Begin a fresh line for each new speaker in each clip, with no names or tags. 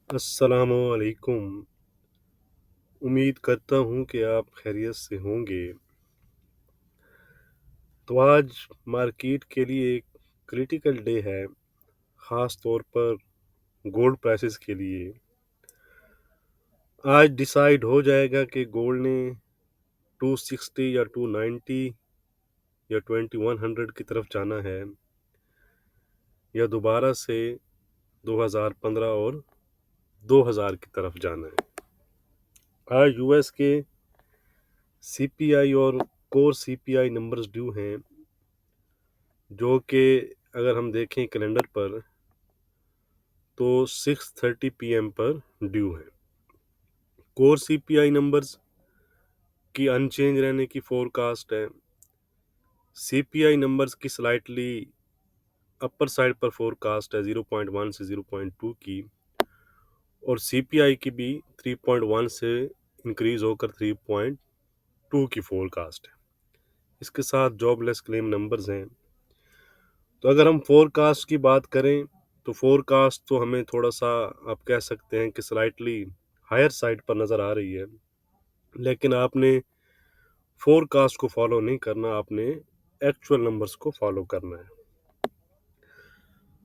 अस्सलामुअलैकुम। उम्मीद करता हूँ कि आप खैरियत से होंगे। तो आज मार्केट के लिए एक क्रिटिकल डे है, ख़ास तौर पर गोल्ड प्राइसेस के लिए। आज डिसाइड हो जाएगा कि गोल्ड ने 260 या 290 या 2100 की तरफ जाना है या दोबारा से 2015 और 2000 की तरफ जाना है। आज यूएस के सीपीआई और कोर सीपीआई नंबर्स ड्यू हैं, जो कि अगर हम देखें कैलेंडर पर तो 6:30 पीएम पर ड्यू है। कोर सीपीआई नंबर्स की अनचेंज रहने की फोरकास्ट है। सीपीआई नंबर्स की स्लाइटली अपर साइड पर फोरकास्ट है 0.1 से 0.2 की, और सीपीआई की भी 3.1 से इंक्रीज होकर 3.2 की फोरकास्ट है। इसके साथ जॉबलेस क्लेम नंबर्स हैं। तो अगर हम फोरकास्ट की बात करें तो फोरकास्ट तो हमें थोड़ा सा आप कह सकते हैं कि स्लाइटली हायर साइड पर नज़र आ रही है, लेकिन आपने फोरकास्ट को फॉलो नहीं करना, आपने एक्चुअल नंबर्स को फॉलो करना है।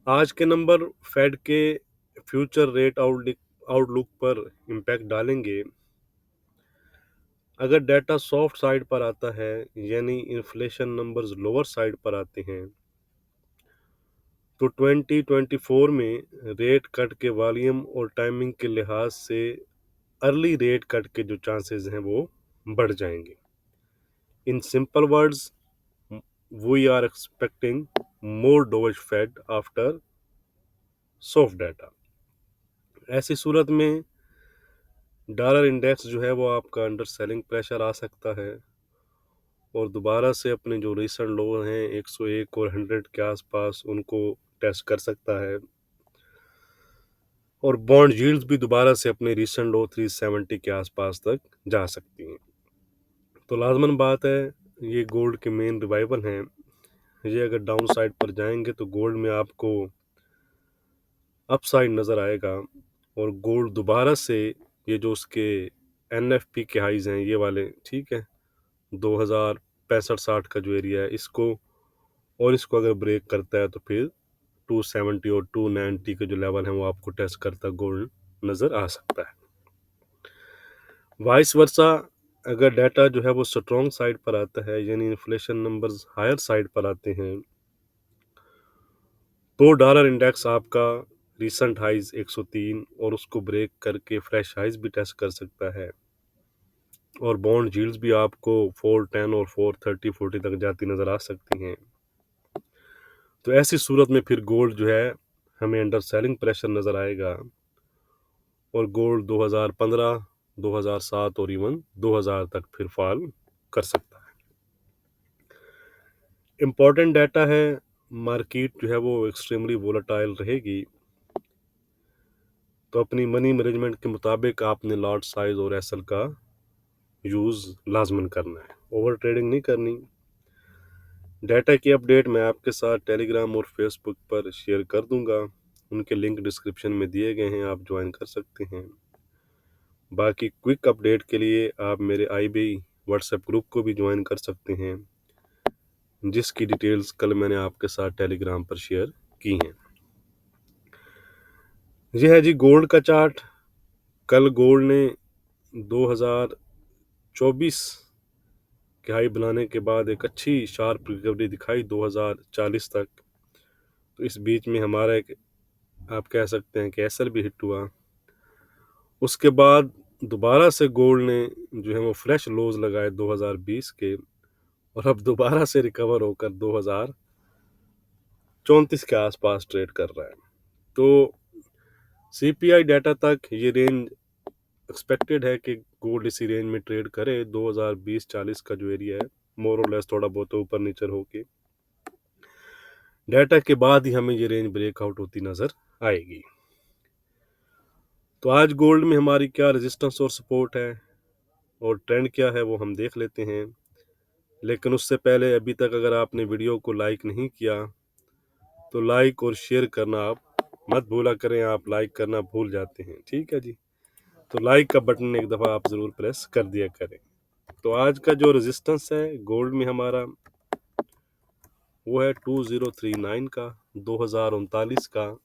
आज के नंबर फेड के फ्यूचर रेट आउटलुक पर इम्पैक्ट डालेंगे। अगर डाटा सॉफ्ट साइड पर आता है, यानी इन्फ्लेशन नंबर्स लोअर साइड पर आते हैं, तो 2024 में रेट कट के वॉल्यूम और टाइमिंग के लिहाज से अर्ली रेट कट के जो चांसेस हैं वो बढ़ जाएंगे। In simple words, we are expecting more dose Fed after soft data. ऐसी सूरत में डॉलर इंडेक्स जो है वो आपका अंडर सेलिंग प्रेशर आ सकता है और दोबारा से अपने जो रिसेंट लो हैं 101 और 100 के आसपास उनको टेस्ट कर सकता है, और बॉन्ड यील्ड्स भी दोबारा से अपने रिसेंट लो 370 के आसपास तक जा सकती हैं। तो लाजमन बात है, ये गोल्ड के मेन रिवाइवल हैं। ये अगर डाउन साइड पर जाएंगे तो गोल्ड में आपको अपसाइड नज़र आएगा, और गोल्ड दोबारा से ये जो उसके एनएफपी के हाइज हैं ये वाले, ठीक है, 2065-60 का जो एरिया है इसको, और इसको अगर ब्रेक करता है तो फिर 270 और 290 के जो लेवल हैं वो आपको टेस्ट करता गोल्ड नज़र आ सकता है। वाइस वर्सा, अगर डाटा जो है वो स्ट्रॉन्ग साइड पर आता है, यानी इन्फ्लेशन नंबर्स हायर साइड पर आते हैं, तो डॉलर इंडेक्स आपका रिसेंट हाइज 103 और उसको ब्रेक करके फ्रेश हाइज भी टेस्ट कर सकता है, और बॉन्ड यील्ड्स भी आपको 410 और 430-40 तक जाती नज़र आ सकती हैं। तो ऐसी सूरत में फिर गोल्ड जो है हमें अंडर सेलिंग प्रेशर नज़र आएगा, और गोल्ड 2015, 2007 और इवन 2000 तक फिर फॉल कर सकता है। इम्पॉर्टेंट डाटा है, मार्केट जो है वो एक्सट्रीमली वोलेटाइल रहेगी, तो अपनी मनी मैनेजमेंट के मुताबिक आपने लॉट साइज और एसएल का यूज़ लाजमन करना है, ओवर ट्रेडिंग नहीं करनी। डाटा की अपडेट मैं आपके साथ टेलीग्राम और फेसबुक पर शेयर कर दूंगा, उनके लिंक डिस्क्रिप्शन में दिए गए हैं, आप ज्वाइन कर सकते हैं। बाकी क्विक अपडेट के लिए आप मेरे आईबी व्हाट्सएप ग्रुप को भी ज्वाइन कर सकते हैं, जिसकी डिटेल्स कल मैंने आपके साथ टेलीग्राम पर शेयर की हैं। यह है जी गोल्ड का चार्ट। कल गोल्ड ने 2024 की हाई बनाने के बाद एक अच्छी शार्प रिकवरी दिखाई 2040 तक। तो इस बीच में हमारा एक, आप कह सकते हैं कि एसएल भी हिट हुआ। उसके बाद दोबारा से गोल्ड ने जो है वो फ्रेश लोज लगाए 2020 के, और अब दोबारा से रिकवर होकर 2034 के आसपास ट्रेड कर रहा है। तो सीपीआई डाटा तक ये रेंज एक्सपेक्टेड है कि गोल्ड इसी रेंज में ट्रेड करे, 2020-40 का जो एरिया है, मोर और लेस थोड़ा बहुत ऊपर नीचे होके डाटा के बाद ही हमें ये रेंज ब्रेकआउट होती नजर आएगी। तो आज गोल्ड में हमारी क्या रेजिस्टेंस और सपोर्ट है और ट्रेंड क्या है वो हम देख लेते हैं, लेकिन उससे पहले अभी तक अगर आपने वीडियो को लाइक नहीं किया तो लाइक और शेयर करना आप मत भूला करें, आप लाइक करना भूल जाते हैं, ठीक है जी। तो लाइक का बटन एक दफ़ा आप ज़रूर प्रेस कर दिया करें। तो आज का जो रेजिस्टेंस है गोल्ड में हमारा वो है 2039 का, 2039 का।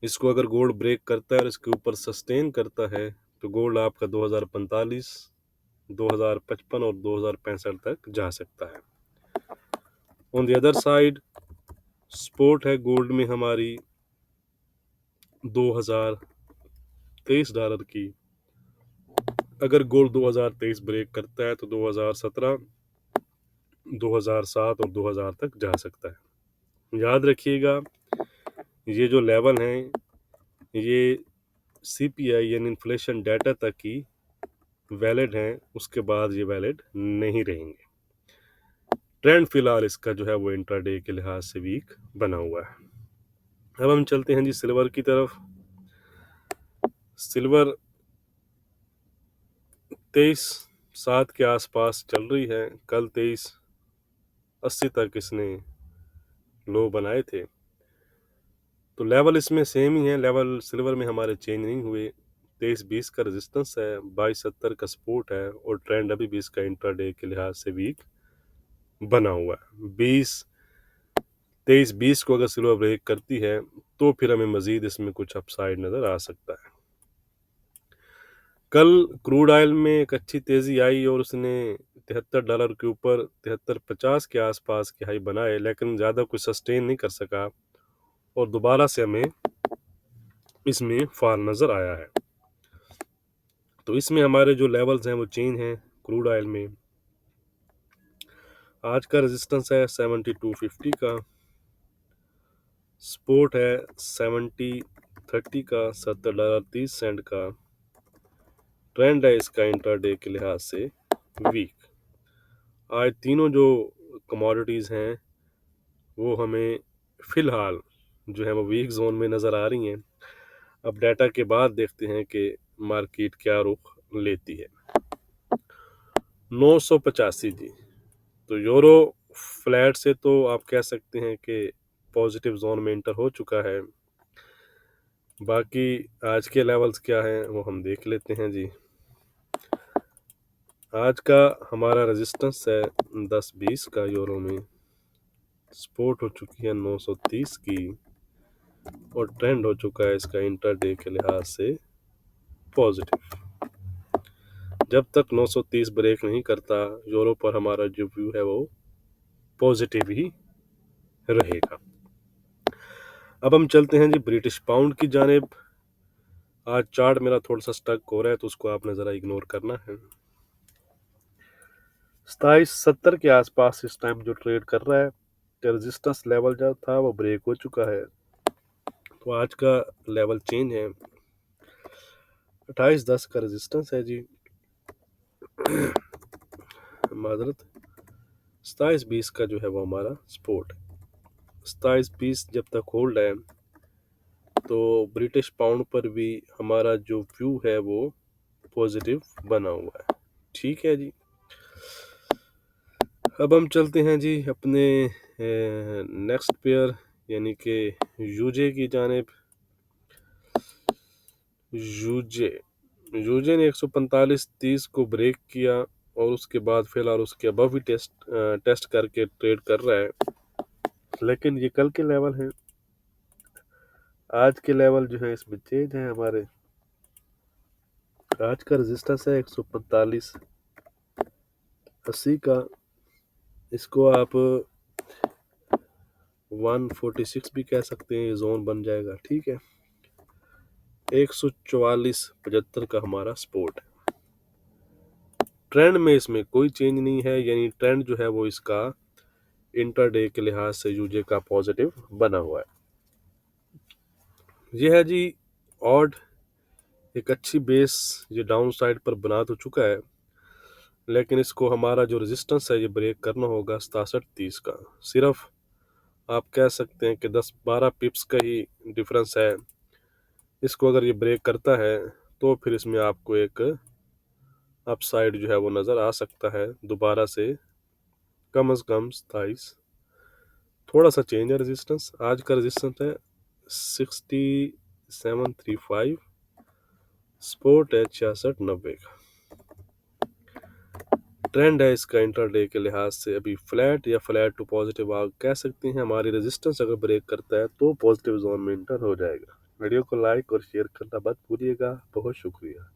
इसको अगर गोल्ड ब्रेक करता है और इसके ऊपर सस्टेन करता है तो गोल्ड आपका 2045, 2055 और 2065 तक जा सकता है। On the other side support है गोल्ड में हमारी $2023 की। अगर गोल्ड 2023 ब्रेक करता है तो 2017, 2007 और 2000 तक जा सकता है। याद रखिएगा ये जो लेवल हैं ये सीपीआई यानी इन्फ्लेशन डाटा तक ही वैलिड हैं, उसके बाद ये वैलिड नहीं रहेंगे। ट्रेंड फिलहाल इसका जो है वो इंट्राडे के लिहाज से वीक बना हुआ है। अब हम चलते हैं जी सिल्वर की तरफ। सिल्वर 23.7 के आसपास चल रही है। कल 23.80 तक इसने लो बनाए थे, तो लेवल इसमें सेम ही है। लेवल सिल्वर में हमारे चेंज नहीं हुए। 23.20 का रेजिस्टेंस है, 22.70 का सपोर्ट है और ट्रेंड अभी भी इसका इंट्राडे के लिहाज से वीक बना हुआ है। 23.20 को अगर सिल्वर ब्रेक करती है तो फिर हमें मजीद इसमें कुछ अपसाइड नजर आ सकता है। कल क्रूड ऑयल में एक अच्छी तेजी आई और उसने $73 के ऊपर 73.50 के आसपास की हाई बनाए, लेकिन ज़्यादा कुछ सस्टेन नहीं कर सका और दोबारा से हमें इसमें फॉल नज़र आया है। तो इसमें हमारे जो लेवल्स हैं वो चेंज हैं। क्रूड ऑयल में आज का रेजिस्टेंस है 72.50 का, सपोर्ट है 70.30 का, $70.30 का। ट्रेंड है इसका इंट्राडे के लिहाज से वीक। आज तीनों जो कमोडिटीज़ हैं वो हमें फ़िलहाल जो है वो वीक जोन में नज़र आ रही हैं। अब डाटा के बाद देखते हैं कि मार्केट क्या रुख लेती है। 985 जी, तो यूरो फ्लैट से तो आप कह सकते हैं कि पॉजिटिव जोन में इंटर हो चुका है। बाकी आज के लेवल्स क्या हैं वो हम देख लेते हैं जी। आज का हमारा रेजिस्टेंस है 10.20 का यूरो में, सपोर्ट हो चुकी है 930 की और ट्रेंड हो चुका है इसका इंट्राडे के लिहाज से पॉजिटिव। जब तक 930 ब्रेक नहीं करता यूरो पर हमारा जो व्यू है वो पॉजिटिव ही रहेगा। अब हम चलते हैं जी ब्रिटिश पाउंड की जानिब। आज चार्ट मेरा थोड़ा सा स्टक हो रहा है तो उसको आपने ज़रा इग्नोर करना है। 27.70 के आसपास इस टाइम जो ट्रेड कर रहा है, रेजिस्टेंस लेवल जो था वो ब्रेक हो चुका है, तो आज का लेवल चेंज है। 28.10 का रेजिस्टेंस है जी, माजरत 27.20 का जो है वो हमारा सपोर्ट है। 27.20 जब तक होल्ड है तो ब्रिटिश पाउंड पर भी हमारा जो व्यू है वो पॉजिटिव बना हुआ है। ठीक है जी। अब हम चलते हैं जी अपने नेक्स्ट पेयर यानी कि यूजे की जानिब। यूजे ने 145.30 को ब्रेक किया और उसके बाद फिलहाल उसके अबव भी टेस्ट करके ट्रेड कर रहा है, लेकिन ये कल के लेवल हैं। आज के लेवल जो है इसमें चेंज है हमारे। आज का रेजिस्टेंस है 145.80 का, इसको आप 146 भी कह सकते हैं, ये जोन बन जाएगा। ठीक है। 144.75 का हमारा सपोर्ट है। ट्रेंड में इसमें कोई चेंज नहीं है, यानी ट्रेंड जो है वो इसका इंटरडे के लिहाज से यूजे का पॉजिटिव बना हुआ है। ये है जी ऑड, एक अच्छी बेस ये डाउन साइड पर बना तो चुका है, लेकिन इसको हमारा जो रेजिस्टेंस है ये ब्रेक करना होगा 67.30 का। सिर्फ आप कह सकते हैं कि 10-12 पिप्स का ही डिफरेंस है। इसको अगर ये ब्रेक करता है तो फिर इसमें आपको एक अपसाइड जो है वो नज़र आ सकता है दोबारा से। कम अज़ कम 27 थोड़ा सा चेंज है रेजिस्टेंस। आज का रेजिस्टेंस है 6735, स्पोर्ट है 6690 का। ट्रेंड है इसका इंट्राडे के लिहाज से अभी फ्लैट या फ्लैट टू पॉजिटिव आप कह सकते हैं। हमारी रेजिस्टेंस अगर ब्रेक करता है तो पॉजिटिव जोन में इंटर हो जाएगा। वीडियो को लाइक और शेयर करना मत भूलिएगा। बहुत शुक्रिया।